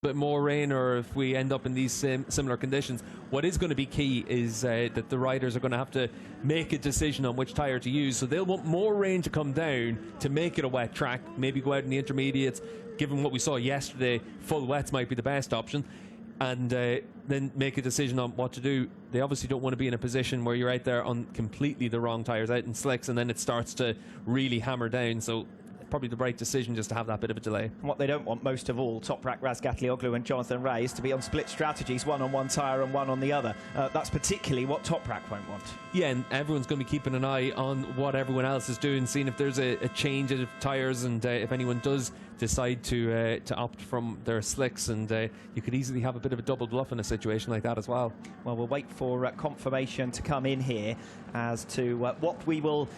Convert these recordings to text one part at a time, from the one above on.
bit more rain or if we end up in these similar conditions, what is going to be key is that the riders are going to have to make a decision on which tyre to use. So they'll want more rain to come down to make it a wet track, maybe go out in the intermediates. Given what we saw yesterday, full wets might be the best option, and then make a decision on what to do. They obviously don't want to be in a position where you're out there on completely the wrong tyres, out in slicks, and then it starts to really hammer down. So probably the right decision just to have that bit of a delay. What they don't want most of all, Toprak Razgatlioglu and Jonathan Ray, is to be on split strategies, one on one tyre and one on the other. That's particularly what Toprak won't want. Yeah, and everyone's going to be keeping an eye on what everyone else is doing, seeing if there's a change of tyres, and if anyone does decide to opt from their slicks, and you could easily have a bit of a double bluff in a situation like that as well. Well, we'll wait for confirmation to come in here as to what we will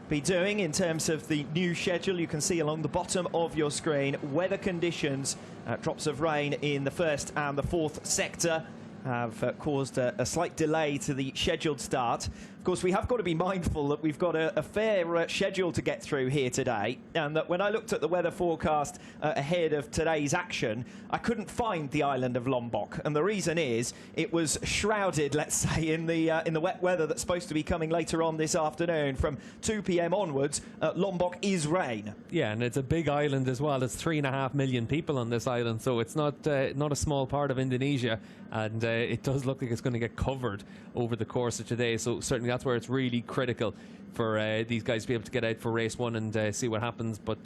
be doing in terms of the new schedule. You can see along the bottom of your screen weather conditions. Drops of rain in the first and the fourth sector have caused a slight delay to the scheduled start. Of course, we have got to be mindful that we've got a fair schedule to get through here today, and that when I looked at the weather forecast ahead of today's action, I couldn't find the island of Lombok, and the reason is it was shrouded, let's say, in the wet weather that's supposed to be coming later on this afternoon. From 2 p.m. onwards, Lombok is rain. Yeah, and it's a big island as well. There's 3.5 million people on this island, so it's not a small part of Indonesia, and it does look like it's going to get covered over the course of today. So certainly that's where it's really critical for these guys to be able to get out for race one and see what happens. But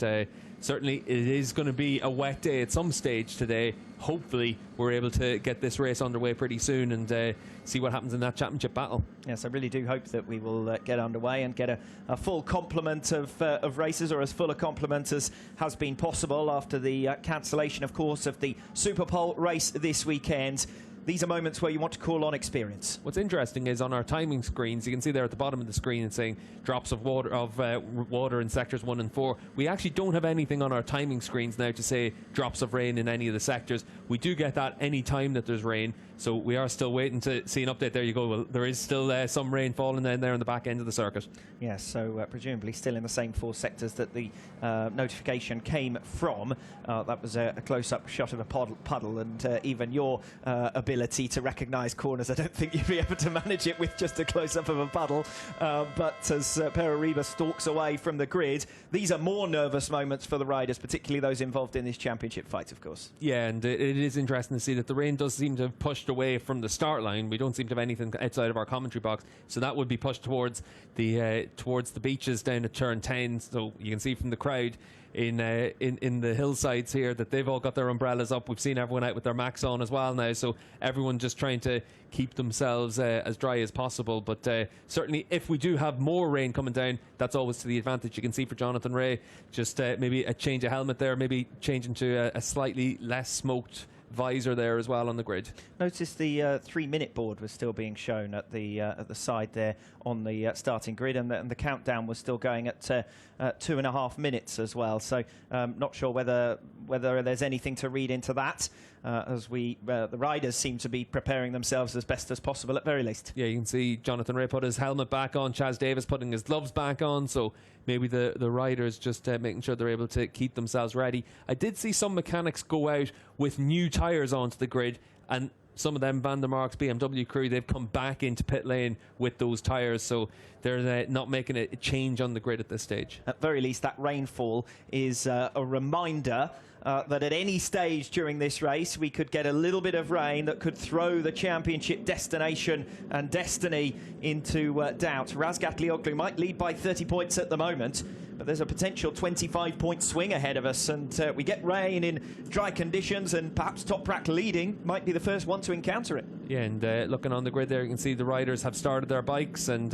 certainly it is going to be a wet day at some stage today. Hopefully we're able to get this race underway pretty soon and see what happens in that championship battle. Yes, I really do hope that we will get underway and get a full complement of races, or as full a complement as has been possible after the cancellation, of course, of the Superpole race this weekend. These are moments where you want to call on experience. What's interesting is on our timing screens, you can see there at the bottom of the screen it's saying drops of water in sectors 1 and 4. We actually don't have anything on our timing screens now to say drops of rain in any of the sectors. We do get that any time that there's rain, so we are still waiting to see an update. There you go. Well, there is still some rain falling down there on the back end of the circuit. Yes, so presumably still in the same 4 sectors that the notification came from. That was a close-up shot of a puddle, and even your ability to recognise corners, I don't think you'd be able to manage it with just a close-up of a puddle. But as Perariba stalks away from the grid, these are more nervous moments for the riders, particularly those involved in this championship fight, of course. Yeah, and it is interesting to see that the rain does seem to have pushed away from the start line. We don't seem to have anything outside of our commentary box, so that would be pushed towards the beaches down at turn 10. So you can see from the crowd in the hillsides here that they've all got their umbrellas up. We've seen everyone out with their Macs on as well now, so everyone just trying to keep themselves as dry as possible. But certainly if we do have more rain coming down, that's always to the advantage. You can see for Jonathan Ray, just maybe a change of helmet there, maybe changing to a slightly less smoked visor there as well on the grid. Notice the 3-minute board was still being shown at the side there on the starting grid, and the countdown was still going at 2.5 minutes as well. So not sure whether there's anything to read into that, as the riders seem to be preparing themselves as best as possible at very least. Yeah, you can see Jonathan Ray put his helmet back on, Chaz Davis putting his gloves back on, so maybe the riders just making sure they're able to keep themselves ready. I did see some mechanics go out with new tyres onto the grid, and some of them, Van der Mark's BMW crew, they've come back into pit lane with those tyres, so they're not making a change on the grid at this stage. At very least, that rainfall is a reminder that at any stage during this race we could get a little bit of rain that could throw the championship destination and destiny into doubt. Razgatlioglu might lead by 30 points at the moment, but there's a potential 25-point swing ahead of us, and we get rain in dry conditions, and perhaps Toprak leading might be the first one to encounter it. Yeah, and looking on the grid there, you can see the riders have started their bikes, and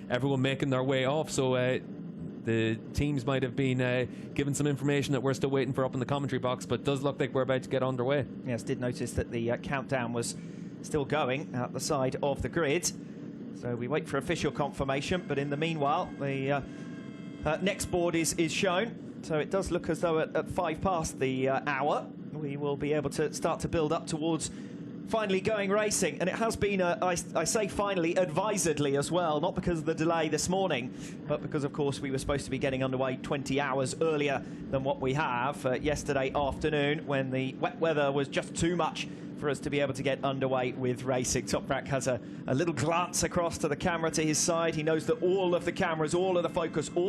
everyone making their way off, so the teams might have been given some information that we're still waiting for up in the commentary box, but it does look like we're about to get underway. Yes, did notice that the countdown was still going at the side of the grid, so we wait for official confirmation. But in the meanwhile, the next board is shown, so it does look as though at 5 past the hour we will be able to start to build up towards finally going racing, and it has been, I say finally, advisedly as well, not because of the delay this morning, but because, of course, we were supposed to be getting underway 20 hours earlier than what we have yesterday afternoon, when the wet weather was just too much for us to be able to get underway with racing. Toprak has a little glance across to the camera to his side. He knows that all of the cameras, all of the focus, all